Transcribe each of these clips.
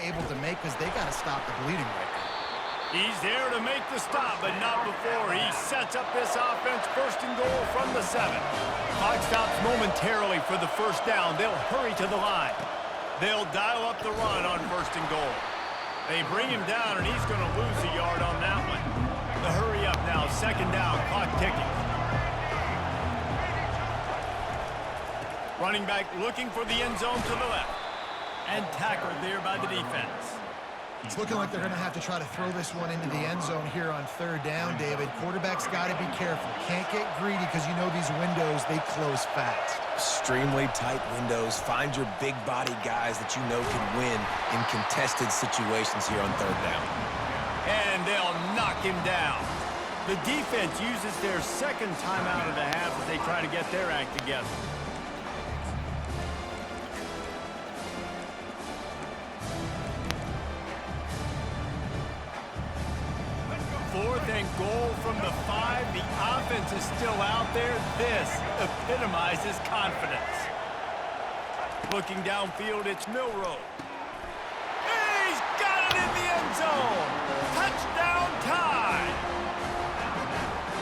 able to make because they got to stop the bleeding right now. He's there to make the stop, but not before he sets up this offense. First and goal from the 7. Clock stops momentarily for the first down. They'll hurry to the line. They'll dial up the run on first and goal. They bring him down, and he's going to lose a yard on that one. The hurry up now, second down, clock ticking. Running back looking for the end zone to the left. And tackled there by the defense. It's looking like they're going to have to try to throw this one into the end zone here on third down, David. Quarterback's got to be careful. Can't get greedy because you know these windows, they close fast. Extremely tight windows. Find your big body guys that you know can win in contested situations here on third down. And they'll knock him down. The defense uses their second timeout of the half as they try to get their act together. Fourth and goal from the 5. The offense is still out there. This epitomizes confidence. Looking downfield, it's Milroe. He's got it in the end zone. Touchdown time.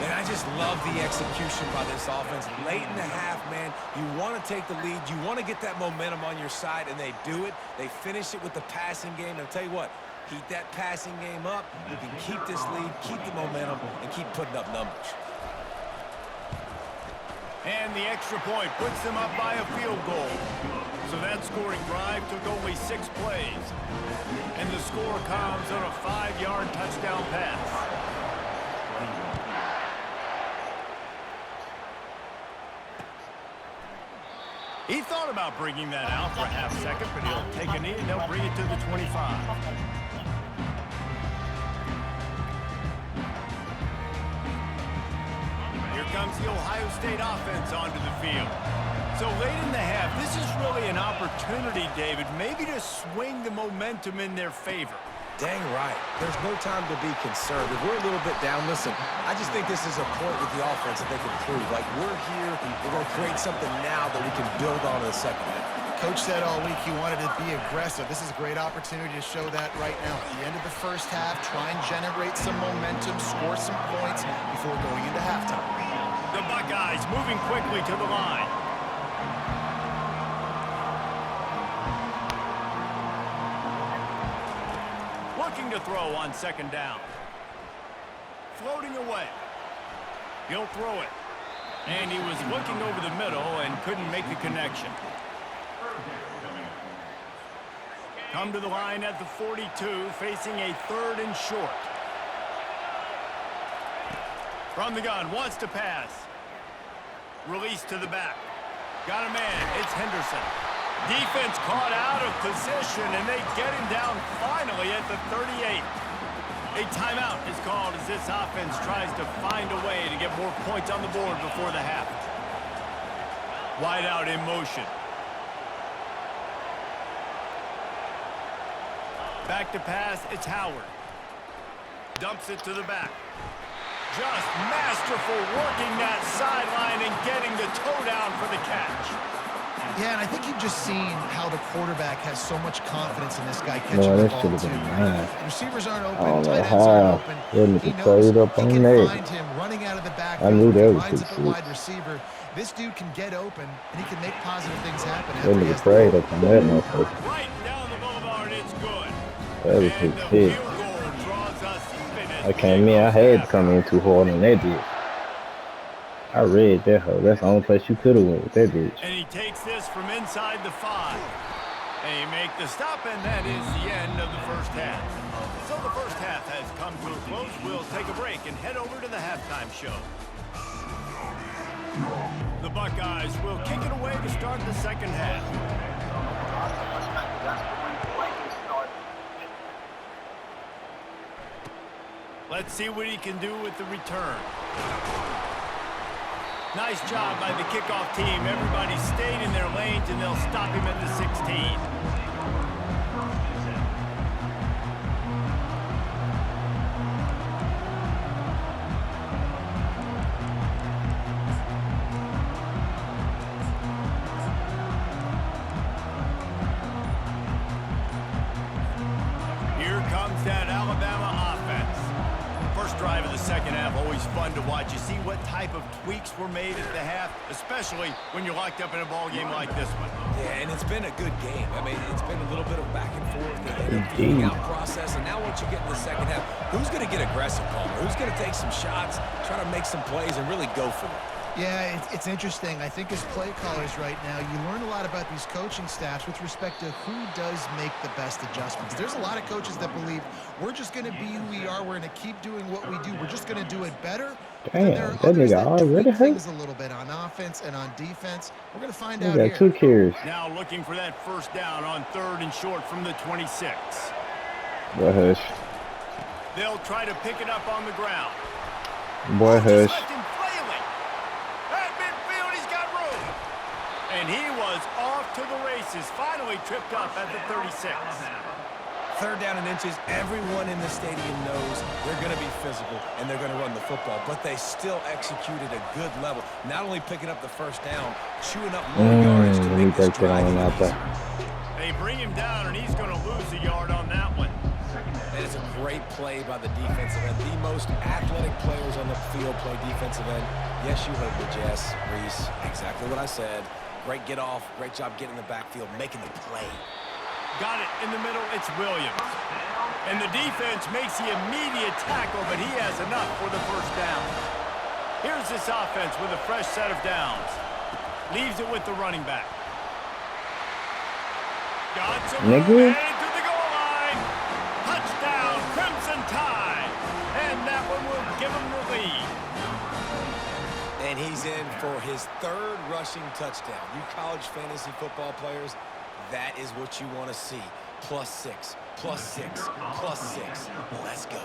And I just love the execution by this offense. Late in the half, man, you want to take the lead. You want to get that momentum on your side, and they do it. They finish it with the passing game. And I'll tell you what, keep that passing game up. You can keep this lead, keep the momentum, and keep putting up numbers. And the extra point puts them up by a field goal. So that scoring drive took only 6 plays. And the score comes on a 5-yard touchdown pass. He thought about bringing that out for a half second, but he'll take a knee and they'll bring it to the 25. Here comes the Ohio State offense onto the field. So late in the half, this is really an opportunity, David, maybe to swing the momentum in their favor. Dang right. There's no time to be concerned. If we're a little bit down, listen, I just think this is a point with the offense that they can prove. Like, we're here, we're going to create something now that we can build on in the second half. Coach said all week he wanted to be aggressive. This is a great opportunity to show that right now. At the end of the first half, try and generate some momentum, score some points before going into halftime. The Buckeyes moving quickly to the line. Looking to throw on second down. Floating away. He'll throw it. And he was looking over the middle and couldn't make the connection. Come to the line at the 42, facing a 3rd and short. From the gun, wants to pass. Release to the back. Got a man, it's Henderson. Defense caught out of position, and they get him down finally at the 38. A timeout is called as this offense tries to find a way to get more points on the board before the half. Wide out in motion. Back to pass, it's Howard. Dumps it to the back. Just masterful working that sideline and getting the toe down for the catch. Yeah, and I think you've just seen how the quarterback has so much confidence in this guy catching the ball, too. The receivers aren't open, tight ends aren't open. He knows he can find him running out of the backfield. He lines up a wide receiver. This dude can get open, and he can make positive things happen. Right down the boulevard, it's good. That was his pick. Okay, me, I had to come in too hard on that bitch. I read that hoe. That's the only place you could have went with that bitch. And he takes this from inside the 5. They make the stop, and that is the end of the first half. So the first half has come to a close. We'll take a break and head over to the halftime show. The Buckeyes will kick it away to start the second half. Let's see what he can do with the return. Nice job by the kickoff team. Everybody stayed in their lanes, and they'll stop him at the 16. that Alabama offense. First drive of the second half, always fun to watch. You see what type of tweaks were made at the half, especially when you're locked up in a ball game like this one. Yeah, and it's been a good game. I mean, it's been a little bit of back and forth and a feeling out process. And now once you get in the second half, who's going to get aggressive, Palmer? Who's going to take some shots, try to make some plays, and really go for it? Yeah, it's interesting. I think as play callers right now, you learn a lot about these coaching staffs with respect to who does make the best adjustments. There's a lot of coaches that believe we're just going to be who we are. We're going to keep doing what we do. We're just going to do it better. Damn, there are that nigga already hurt. Things a little bit on offense and on defense. We're going to find out here. 2 carries. Now looking for that first down on 3rd and short from the 26. Boy, hush. They'll try to pick it up on the ground. Boy, hush. And he was off to the races, finally tripped up at the 36. 3rd down and inches. Everyone in the stadium knows they're going to be physical and they're going to run the football, but they still executed a good level. Not only picking up the first down, chewing up more yards to make this drive easier. They bring him down, and he's going to lose a yard on that one. That is a great play by the defensive end. The most athletic players on the field play defensive end. Yes, you heard me, Jess, Reese. Exactly what I said. Great get off. Great job getting in the backfield, making the play. Got it in the middle. It's Williams. And the defense makes the immediate tackle, but he has enough for the first down. Here's this offense with a fresh set of downs. Leaves it with the running back. Got some room headed to the goal line. Touchdown, Crimson Tide. And that one will give him the lead. And he's in for his 3rd rushing touchdown. You college fantasy football players, that is what you want to see. +6, +6, +6. Let's go.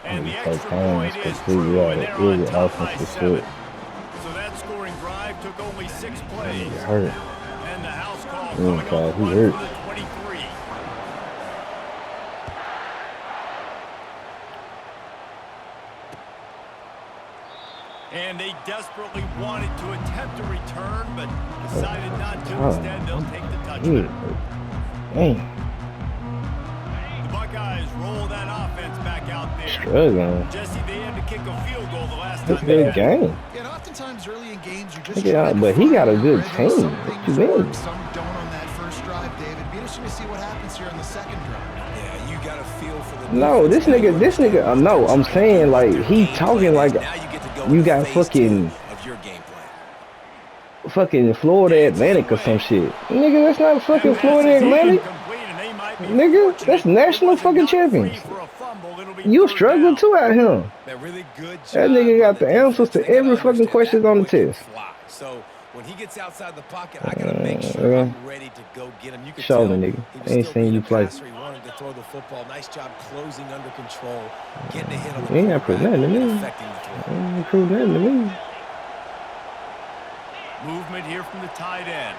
And the extra point is true, and they're on top by 7. So that scoring drive took only 6 plays. And the house call coming up one for the 23. And they desperately wanted to attempt a return, but decided not to. Instead, they'll take the touchdown. The Buckeyes roll that offense back out there. Struggling. Jesse, they had to kick a field goal the last That's time. a good game. And oftentimes early in games, you just but he got a good team. Some things work, some don't on that first drive, David. Be interesting to see what happens here on the second drive. Yeah, you got to feel for the. No, this nigga. No, I'm saying like he talking like you got fucking Florida Atlantic or some shit. Nigga, that's not fucking Florida Atlantic. Nigga, that's national fucking champions. You struggling too out here. That nigga got the answers to every fucking question on the test. So when he gets outside the pocket, I gotta make sure I'm ready to go get him. You can tell nigga. I ain't seen you play. He wanted to throw the football. Nice job closing under control, getting a hit on the he ain't got prove nothing to me. He ain't prove nothing to me. Movement here from the tight end.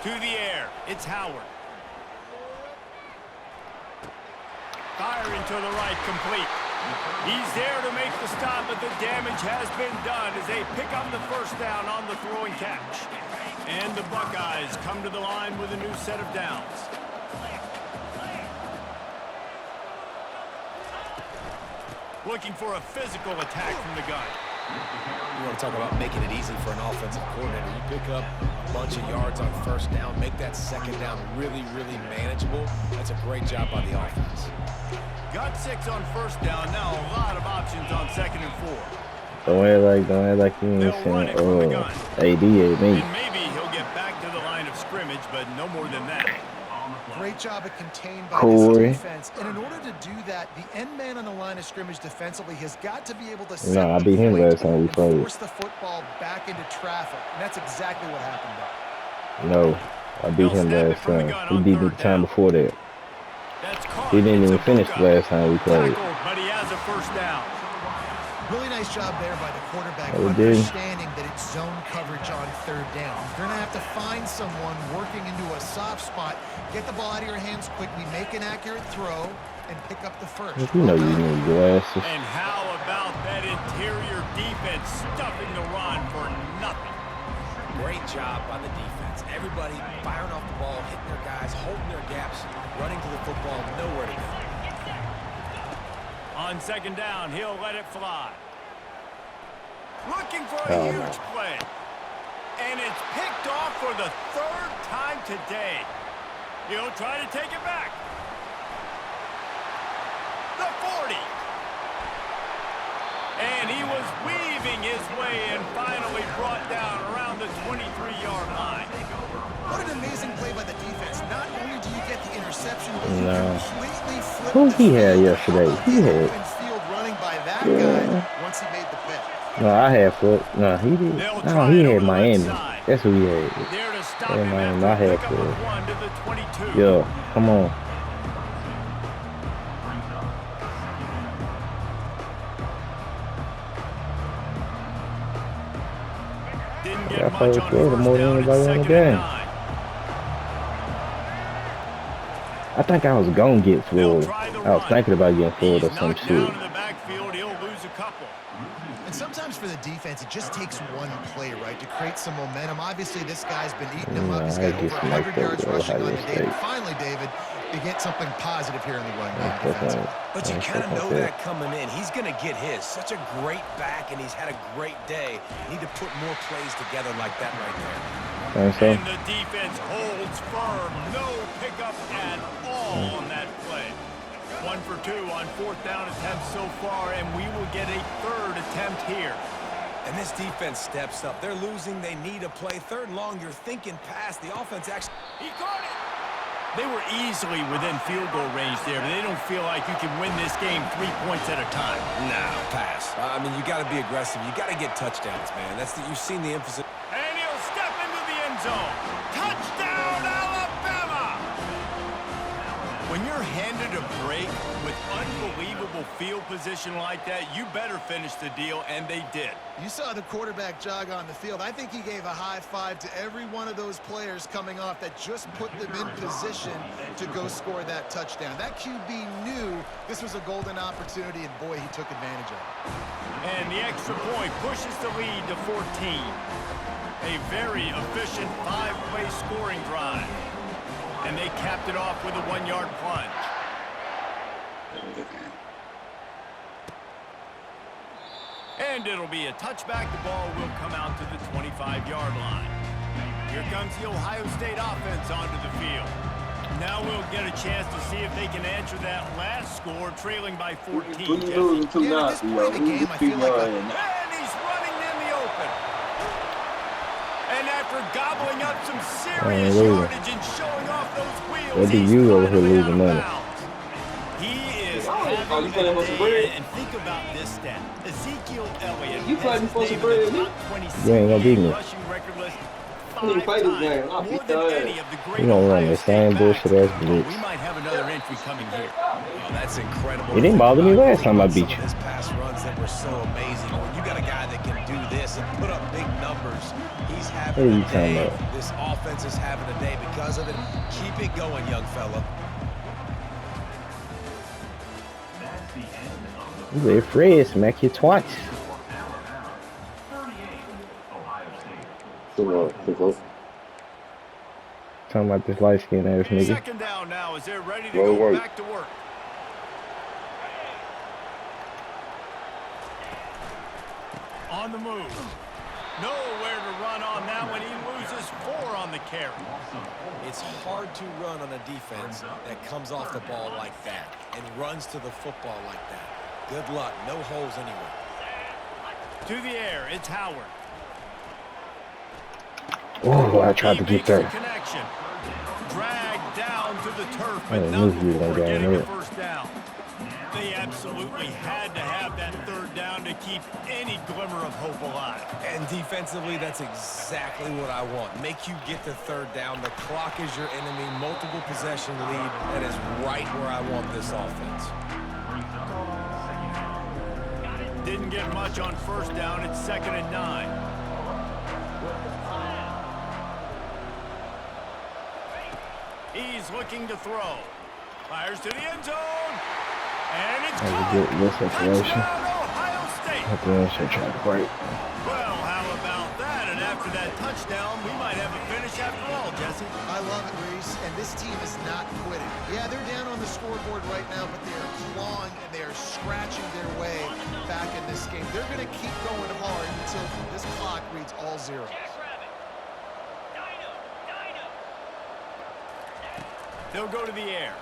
To the air, it's Howard. Firing to the right, complete. He's there to make the stop, but the damage has been done as they pick up the first down on the throw and catch. And the Buckeyes come to the line with a new set of downs. Looking for a physical attack from the gun. You want to talk about making it easy for an offensive coordinator. You pick up a bunch of yards on first down, make that second down really, really manageable. That's a great job by the offense. Got 6 on first down. Now a lot of options on 2nd and 4. Don't act like you ain't saying, AD ain't me. And maybe he'll get back to the line of scrimmage, but no more than that. Great job at contained by this defense. And in order to do that, the end man on the line of scrimmage defensively has got to be able to I beat him last time we played. Force the football back into traffic. And that's exactly what happened there. No, I beat him last time. He beat me the time before that. He didn't even finish the last time we played. But he has a first down. Really nice job there by the quarterback, understanding that it's zone coverage on 3rd down. You're going to have to find someone working into a soft spot, get the ball out of your hands quickly, make an accurate throw, and pick up the first. You know you need glasses. And how about that interior defense stuffing the run for nothing? job by the defense. Everybody firing off the ball, hitting their guys, holding their gaps, running to the football, nowhere to go. On second down, he'll let it fly. Looking for a huge play. And it's picked off for the third time today. He'll try to take it back. The 40. And he was weaving his way and finally brought down around the 23-yard line. What an amazing play by the defense. Not only do you get the interception, but you completely flip who the he had field. yesterday? He had Field running by that guy once he made the pick. No, I had foot. No, he did. No, he had Miami. That's who he had. Yeah, Miami. I had foot. Yo, come on. I played with Florida more than anybody in the game. I think I was gonna get Florida. I was thinking about getting Florida or some shit. And sometimes for the defense, it just takes one play, right, to create some momentum. Obviously, this guy's been eating them up. He's got over 100 yards rushing on the day. And finally, David, you get something positive here in the run game defensively. But you kind of know that coming in. He's going to get his. Such a great back, and he's had a great day. Need to put more plays together like that right there. And the defense holds firm. No pickup at all on that play. 1 for 2 on fourth down attempts so far, and we will get a third attempt here. And this defense steps up. They're losing. They need a play. Third and long, you're thinking pass. The offense actually... He caught it! They were easily within field goal range there, but they don't feel like you can win this game 3 points at a time. No, pass. I mean, you got to be aggressive. You got to get touchdowns, man. You've seen the emphasis. And he'll step into the end zone. Touchdown, Alabama! When you're handed a break with unbelievable field position like that, you better finish the deal, and they did. You saw the quarterback jog on the field. I think he gave a high five to every one of those players coming off that just put them in position to go score that touchdown. That QB knew this was a golden opportunity, and boy, he took advantage of it. And the extra point pushes the lead to 14. A very efficient 5-play scoring drive. And they capped it off with a 1-yard plunge. And it'll be a touchback. The ball will come out to the 25-yard line. Here comes the Ohio State offense onto the field. Now we'll get a chance to see if they can answer that last score, trailing by 14. At this point in the game, I feel like and he's running in the open. And after gobbling up some serious yardage and showing off those wheels, what do you over here losing money? He is having a day, and think about this stat. Ezekiel Elliott you fighting for some bread? You ain't gonna beat me. You fight this game. I'll beat You gonna run the same bullshit ass blitz. We might have another entry coming here. Oh, that's incredible. It didn't bother me last time I beat you. His pass runs that were so amazing. When you got a guy that can do this and put up big numbers, he's having a day. This offense is having a day because of it. Keep it going, young fella. You let Fred smack you twice. Talking about this light skinned ass nigga. Second down now as they're ready to go back to work. On the move. Nowhere to run on that one. He loses 4 on the carry. It's hard to run on a defense that comes off the ball like that and runs to the football like that. Good luck. No holes anywhere. To the air. It's Howard. Oh, I tried to get that. Connection. Dragged down to the turf, but not before getting a first down. They absolutely had to have that third down to keep any glimmer of hope alive. And defensively, that's exactly what I want. Make you get the third down. The clock is your enemy. Multiple possession lead. That is right where I want this offense. Didn't get much on first down. It's 2nd and 9. He's looking to throw. Fires to the end zone. And it's caught. Touchdown, Ohio State. Trying to break. Well, how about that? An after that touchdown, we might have a finish after all, Jesse. I love it, Reese, and this team is not quitting. Yeah, they're down on the scoreboard right now, but they are clawing and they are scratching their way back in this game. They're going to keep going hard until this clock reads all zeros. They'll go to the air.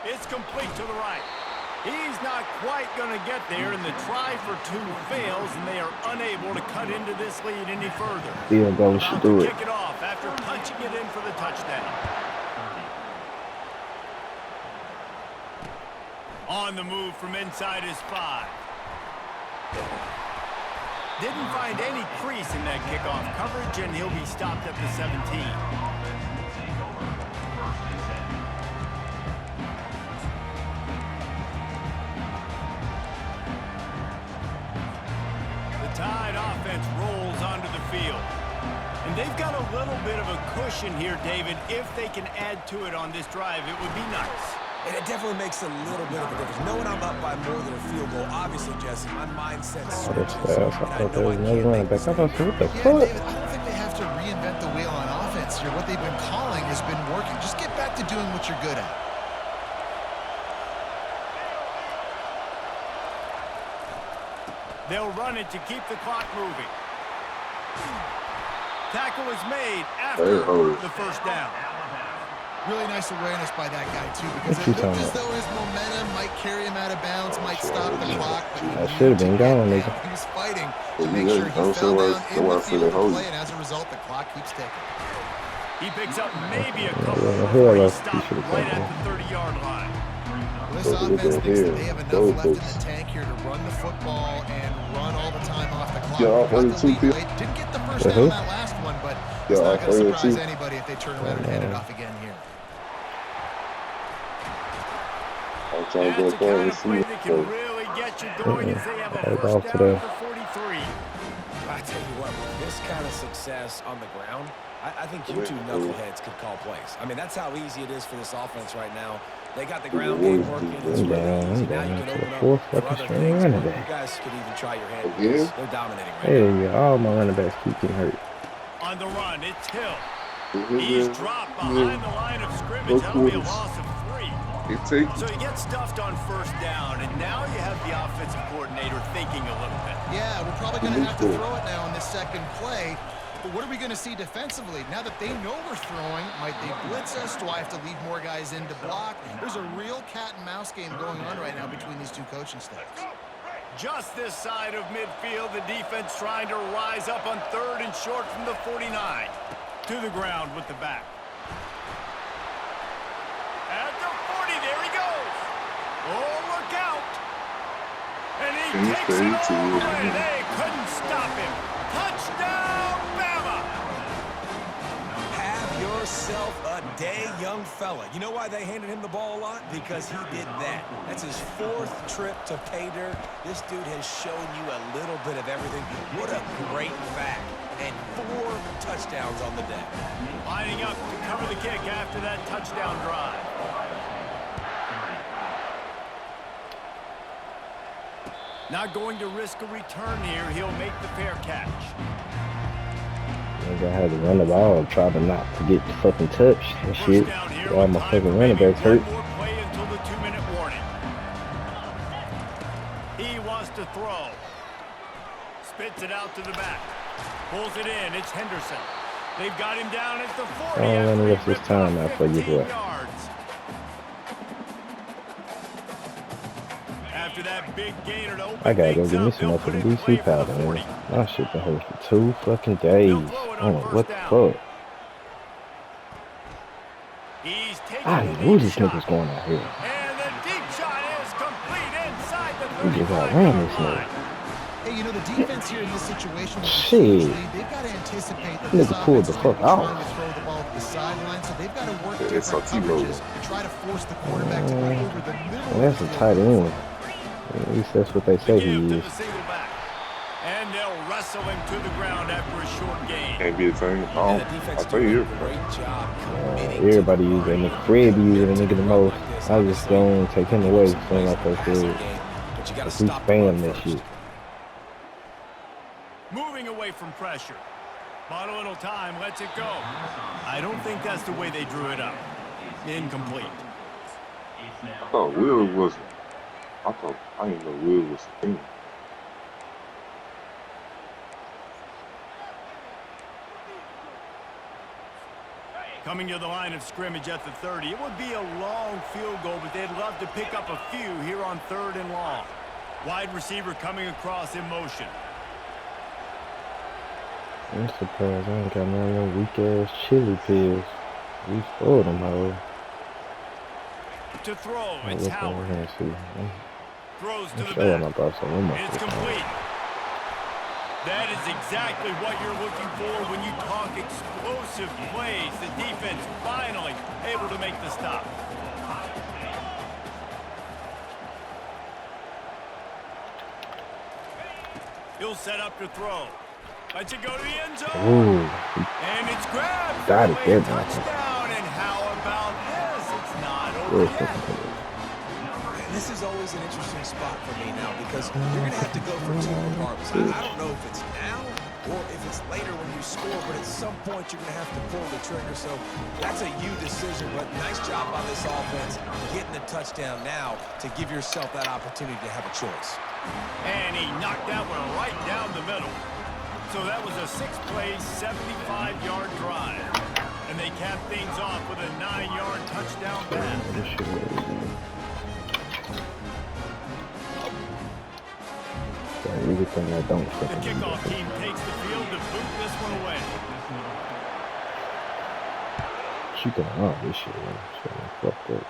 It's complete to the right. He's not quite going to get there, and the try for two fails, and they are unable to cut into this lead any further. Field goal should do it. Kick it off after punching it in for the touchdown. On the move from inside his 5. Didn't find any crease in that kickoff coverage, and he'll be stopped at the 17. The Tide offense rolls onto the field. And they've got a little bit of a cushion here, David. If they can add to it on this drive, it would be nice. And it definitely makes a little bit of a difference. Knowing I'm up by more than a field goal, obviously, Jesse, my mindset switches. I thought there was another running back. I thought, what the Yeah, fuck? David, I don't think they have to reinvent the wheel on offense here. What they've been calling has been working. Just get back to doing what you're good at. They'll run it to keep the clock moving. Tackle is made after the first down. Really nice awareness by that guy, too, because it looked as though his momentum might carry him out of bounds, might stop the clock. I should have been gone, nigga. He was fighting to make sure he fell down in the field of play, and as a result, the clock keeps ticking. He picks up maybe a couple before he stopped right at the 30-yard line. This offense thinks that they have enough left in the tank here to run the football and run all the time off the clock. Got the lead late. Didn't get the first down on that last one, but it's not going to surprise anybody if they turn around and hand it off again here. That's the kind of play that can really get you going as they have a first down for 43. I tell you what, with this kind of success on the ground, I think you two knuckleheads could call plays. I mean, that's how easy it is for this offense right now. They got the ground game working. It's really easy. Now you can open up for other things. You guys could even try your hand. They're dominating right now. All my running backs keep getting hurt. On the run, it's Hill. He's dropped behind the line of scrimmage. That'll be a loss of 3. So he gets stuffed on first down, and now you have the offensive coordinator thinking a little bit. Yeah, we're probably going to have to throw it now on this second play. But what are we going to see defensively? Now that they know we're throwing, might they blitz us? Do I have to leave more guys in to block? There's a real cat and mouse game going on right now between these two coaching staffs. Just this side of midfield, the defense trying to rise up on 3rd and short from the 49. To the ground with the back. At the 40, there he goes. Oh, look out. And he takes it all the way. They couldn't stop him. Touchdown, Bama. Have yourself a day, young fella. You know why they handed him the ball a lot? Because he did that. That's his 4th trip to pay dirt. This dude has shown you a little bit of everything. What a great back. And 4 touchdowns on the day. Lining up to cover the kick after that touchdown drive. Not going to risk a return here. He'll make the fair catch. I had to run the ball and try to not to get fucking touched and shit. All my fucking running backs hurt. One more play until the 2-minute warning. He wants to throw. Spits it out to the back. Pulls it in. It's Henderson. They've got him down at the 40. I don't run the rest of this time out for you, boy. After that big gainer to open I gotta go things get me up, some they'll more put fucking it in play DC for the powder, 40. man. My shit been hurt for 2 fucking days. Oh, what the fuck? He's taking I knew this nigga's going out here. And the deep shot is complete inside the He just 35 outran this line. nigga. Hey, you know, the defense here in this situation, Shit. they've got to anticipate that Nigga this pulled the offense is fuck trying off. to throw the ball to the sideline, so they've got to work different coverages and try to force the quarterback to go over the middle. Well, that's a tight end. At least that's what they say he Give to is. the single back. And they'll wrestle him to the ground after a short gain. Can't be the same. And the defense I think doing here. a great job committing to Everybody the use that run. nigga. Fred be using that nigga the most. This, I just go and take him away from like that passing dude. game, but you gotta If we stop the run spam that first. shit. Moving away from pressure. Bought a little time, lets it go. I don't think that's the way they drew it up. Incomplete. I thought Will wasn't. I didn't know Will was a thing. Coming to the line of scrimmage at the 30. It would be a long field goal, but they'd love to pick up a few here on 3rd and long. Wide receiver coming across in motion. I'm surprised I ain't got none of them weak-ass chili pills. We spoiled them, however. To throw, it's Howard. Throws to the back. It's complete. That is exactly what you're looking for when you talk explosive plays. The defense finally able to make the stop. He'll set up to throw. Lets it go to the end zone. Ooh. And it's grabbed. Got it there, touchdown. And how about this? It's not over yet. This is always an interesting spot for me now because you're going to have to go for two regardless. I don't know if it's now or if it's later when you score, but at some point you're going to have to pull the trigger. So that's a you decision, but nice job by this offense getting the touchdown now to give yourself that opportunity to have a choice. And he knocked that one right down the middle. So that was a 6-play, 75-yard drive. And they capped things off with a 9-yard touchdown pass. Everything I don't The kickoff team takes the field to boot this one away. She going on this shit, man. She fucked up.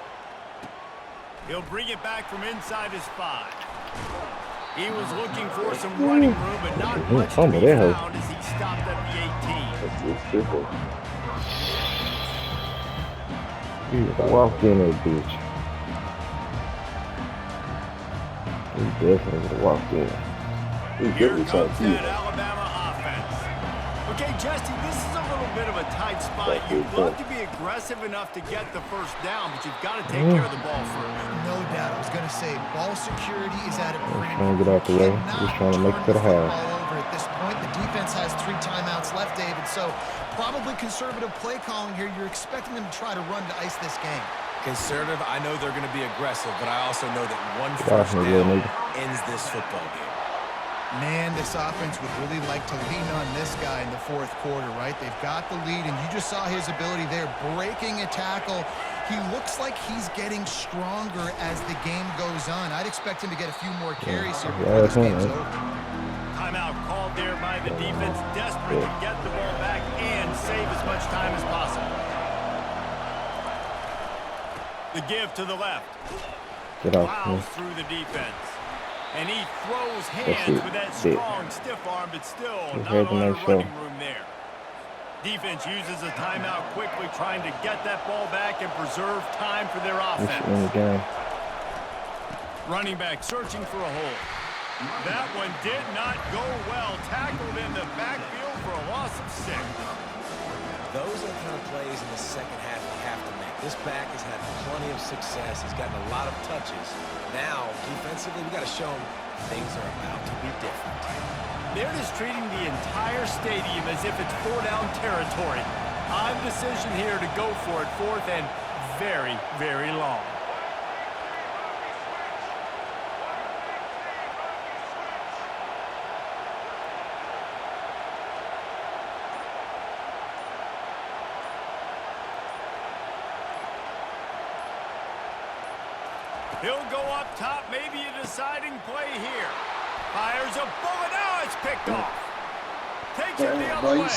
He'll bring it back from inside his 5. He was looking for some running room, but not much to be found as he stopped at the 18. He walked in that bitch. He definitely walked in. Here comes that Alabama offense. Okay, Jesse, this is a little bit of a tight spot. You'd love to be aggressive enough to get the first down, but you've got to take care of the ball first. No doubt. I was going to say, ball security is at a premium. Trying to get out the way. Just trying to make it to the half. Over at this point, the defense has 3 timeouts left, David. So probably conservative play calling here. You're expecting them to try to run to ice this game. Conservative, I know they're going to be aggressive, but I also know that one first down ends this football game. Man, this offense would really like to lean on this guy in the 4th quarter, right? They've got the lead, and you just saw his ability there, breaking a tackle. He looks like he's getting stronger as the game goes on. I'd expect him to get a few more carries here before this game's over. Timeout called there by the defense, desperate to get the ball back and save as much time as possible. The give to the left. Plows through the defense. And he throws hands with that strong, stiff arm, but still not a lot of running room there. Defense uses a timeout quickly, trying to get that ball back and preserve time for their offense. Running back searching for a hole. That one did not go well. Tackled in the backfield for a loss of 6. Those are the kind of plays in the second half you have to make. This back has had plenty of success. He's gotten a lot of touches. Now, defensively, we got to show him things are about to be different. They're just treating the entire stadium as if it's 4-down territory. Odd decision here to go for it, 4th and very, very long. He'll go up top, maybe a deciding play here. Fires a bullet, now it's picked off. Takes it the other way.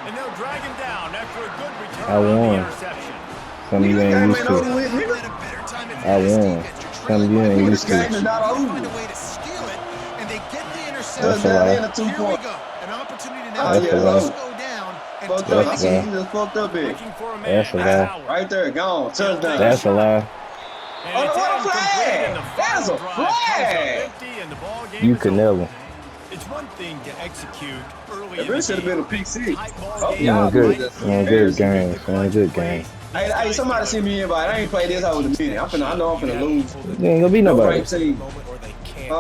And they'll drag him down after a good return on the interception. Some of you ain't used to it. I won. Some of you ain't used to it. Find a way to steal it, and they get the interception. That's a lie. Here we go. An opportunity now to go down and tie the game. That's a lie. Right there, gone. Touchdown. That's a lie. Oh, what a flag! That's a flag! You could never. It's one thing to execute early. It should have been a pick 6. Oh, yeah, good. Good game. Good game. Hey, somebody send me invite. I ain't played this out with a minute. I know I'm finna lose. There ain't gonna be nobody.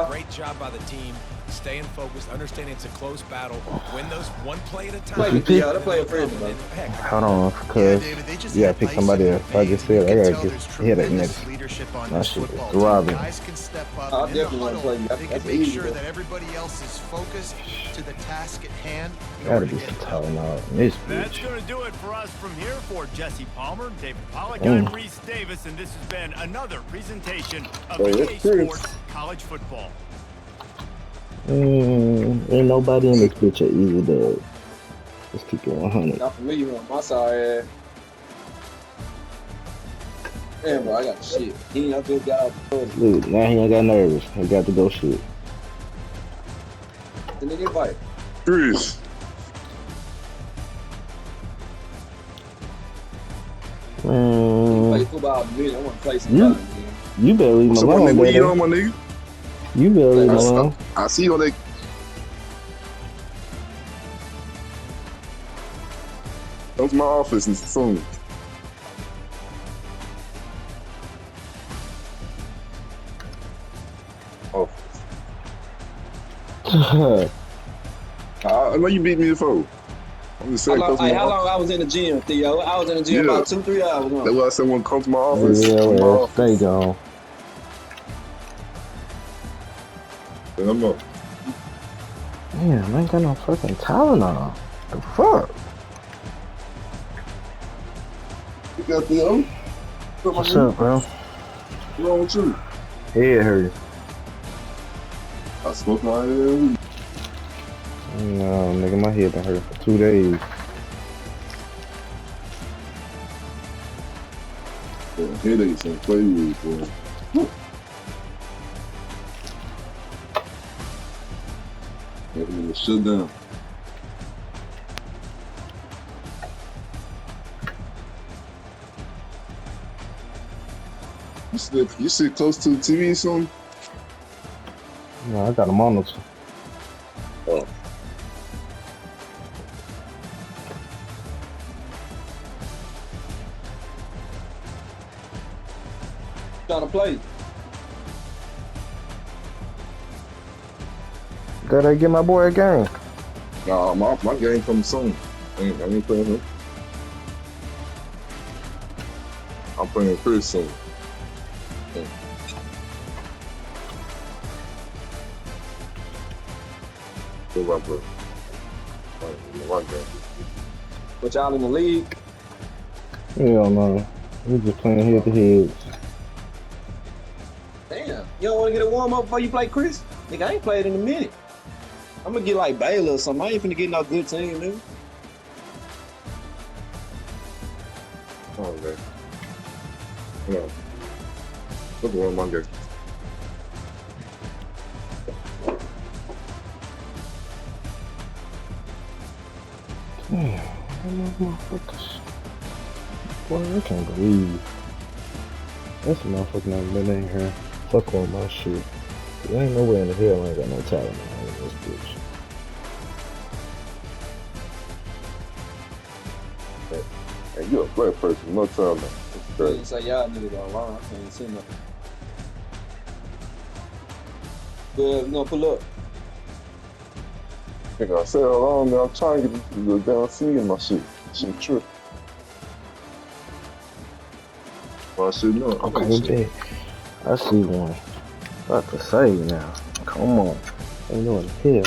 Great job by the team staying focused, understanding it's a close battle, win those one play at a time. Hold on, because you gotta pick somebody else. I just said I gotta get hit at next. My shit is throbbing. Guys can step up and in the huddle, they can make sure that everybody else is focused to the task at hand. Gotta be some Tylenol in this That's bitch. going to do it for us from here. For Jesse Palmer, David Pollack, and Reese Davis, and this has been another presentation of EA Sports College Football. Ain't nobody in this bitch at easy dub. Let's keep it 100. Not for me, you on my side. Damn, bro, I got shit. He ain't a good guy. Look, now he ain't got nervous. He got to go shit. The nigga fight. Chris. Man, Play football a minute. I want to play some time, man. you better leave him alone, Where you on, baby. my nigga? You better leave him alone. I see you on that. Come to my office and soon. Office. I know you beat me before. I'm just saying. How long I was in the gym, Theo? I was in the gym about 2-3 hours. That's why I said when come to my office. Yeah, stay gone. I'm up. Damn, I ain't got no fucking Tylenol. The fuck? You got the What's up, bro? What's wrong with you? Head hurt. I smoked my head. No, nigga, my head been hurt for 2 days. Headaches and play with, boy. Everything is shut down. You sit close to the TV or something? No, I got a monitor. Oh. Trying to play. Gotta get my boy a game. Nah, my game comes soon. I ain't playing him. I'm playing Chris soon. Yeah. Go right, bro. One game. But y'all in the league? Hell no. We just playing head to head. Damn. You don't want to get a warm up before you play Chris? Nigga, I ain't played in a minute. I'm gonna get like Baylor or something. I ain't finna get no good team, nigga. Oh, man. Come on. Look at one game. Damn, motherfuckers. Boy, I can't believe that's a motherfucker never been in here. Fuck all my shit. There ain't nowhere in the hell I ain't got no talent in this bitch. Hey, you a great person, no talent. It's great. You say y'all niggas online. I can't see nothing. Good, we gonna pull up. Nigga, I said hello, man. I'm trying to get the damn C in my shit. Shit true. Well, I should know. Okay, I see one. About to say now. Come on. Ain't no in here.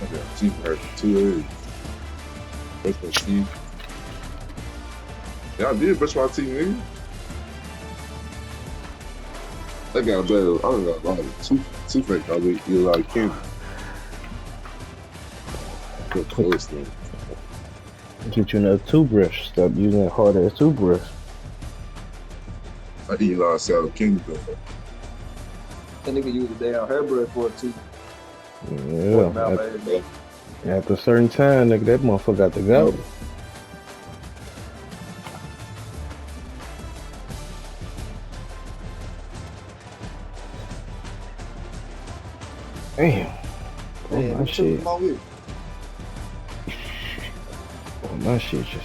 I got teeth hurt 2 days. Brush my teeth. Yeah, I did brush my teeth, nigga. I got better. I don't got a lot of toothache. I eat a lot of candy. Good close thing. Get you another toothbrush. Stop using that hard ass toothbrush. I eat a lot of sour candy though. That nigga use a damn hairbrush for it too. Yeah. After a certain time, nigga, that motherfucker got to go. Damn. Oh, my shit. Oh, my shit just